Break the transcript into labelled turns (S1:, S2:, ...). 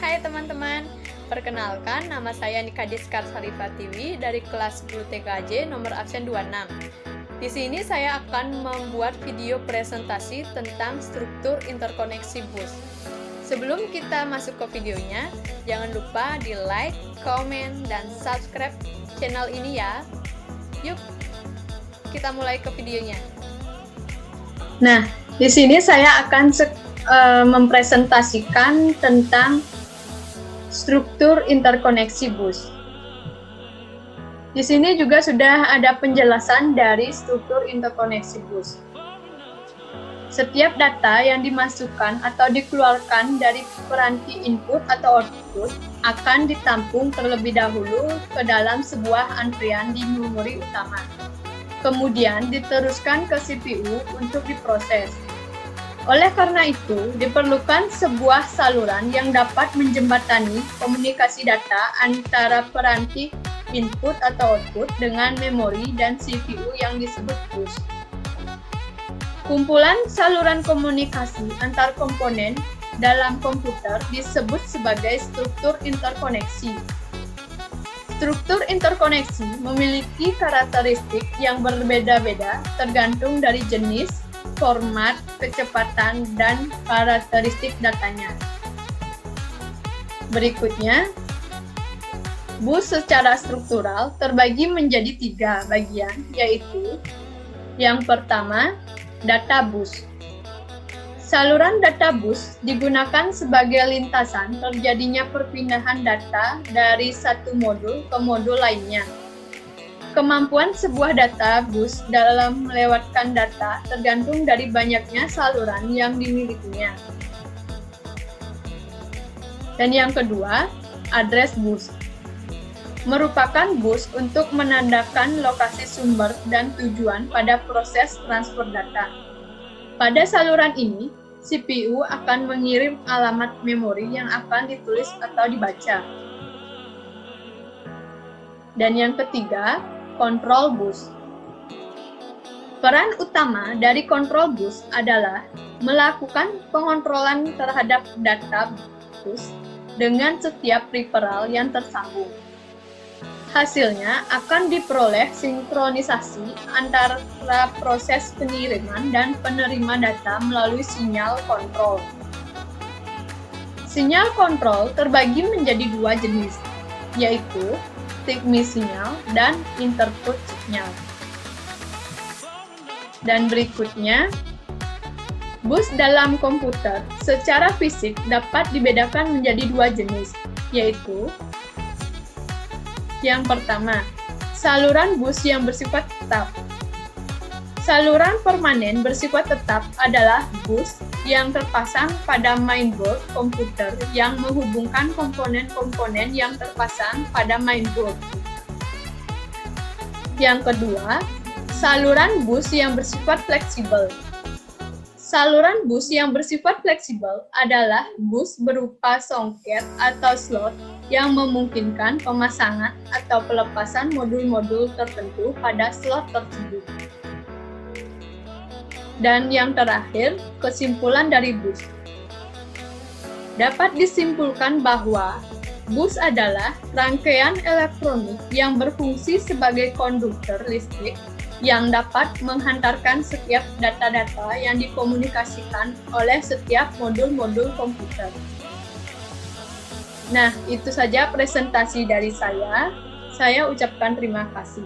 S1: Hai teman-teman, perkenalkan nama saya Nika Diskar Sarifatiwi dari kelas 10 TKJ nomor absen 26. Di sini saya akan membuat video presentasi tentang struktur interkoneksi bus. Sebelum kita masuk ke videonya, jangan lupa di like, komen, dan subscribe channel ini ya. Yuk, kita mulai ke videonya.
S2: Nah, di sini saya akan mempresentasikan tentang struktur interkoneksi bus. Di sini juga sudah ada penjelasan dari struktur interkoneksi bus. Setiap data yang dimasukkan atau dikeluarkan dari peranti input atau output akan ditampung terlebih dahulu ke dalam sebuah antrian di memori utama. Kemudian diteruskan ke CPU untuk diproses. Oleh karena itu, diperlukan sebuah saluran yang dapat menjembatani komunikasi data antara peranti input atau output dengan memori dan CPU yang disebut bus. Kumpulan saluran komunikasi antar komponen dalam komputer disebut sebagai struktur interkoneksi. Struktur interkoneksi memiliki karakteristik yang berbeda-beda tergantung dari jenis, format, kecepatan, dan karakteristik datanya. Berikutnya, bus secara struktural terbagi menjadi 3 bagian, yaitu yang pertama, data bus. Saluran data bus digunakan sebagai lintasan terjadinya perpindahan data dari satu modul ke modul lainnya. Kemampuan sebuah data bus dalam melewatkan data tergantung dari banyaknya saluran yang dimilikinya. Dan yang kedua, address bus. Merupakan bus untuk menandakan lokasi sumber dan tujuan pada proses transfer data. Pada saluran ini, CPU akan mengirim alamat memori yang akan ditulis atau dibaca. Dan yang ketiga, kontrol bus. Peran utama dari kontrol bus adalah melakukan pengontrolan terhadap data bus dengan setiap peripheral yang tersambung. Hasilnya akan diperoleh sinkronisasi antara proses pengiriman dan penerima data melalui sinyal kontrol. Sinyal kontrol terbagi menjadi 2 jenis, yaitu take me sinyal dan interput sinyal. Dan berikutnya, bus dalam komputer secara fisik dapat dibedakan menjadi 2 jenis, yaitu yang pertama, saluran bus yang bersifat tetap. Saluran permanen bersifat tetap adalah bus yang terpasang pada mainboard komputer yang menghubungkan komponen-komponen yang terpasang pada mainboard. Yang kedua, saluran bus yang bersifat fleksibel. Saluran bus yang bersifat fleksibel adalah bus berupa songket atau slot yang memungkinkan pemasangan atau pelepasan modul-modul tertentu pada slot tersebut. Dan yang terakhir, kesimpulan dari bus. Dapat disimpulkan bahwa bus adalah rangkaian elektronik yang berfungsi sebagai konduktor listrik yang dapat menghantarkan setiap data-data yang dikomunikasikan oleh setiap modul-modul komputer. Nah, itu saja presentasi dari saya. Saya ucapkan terima kasih.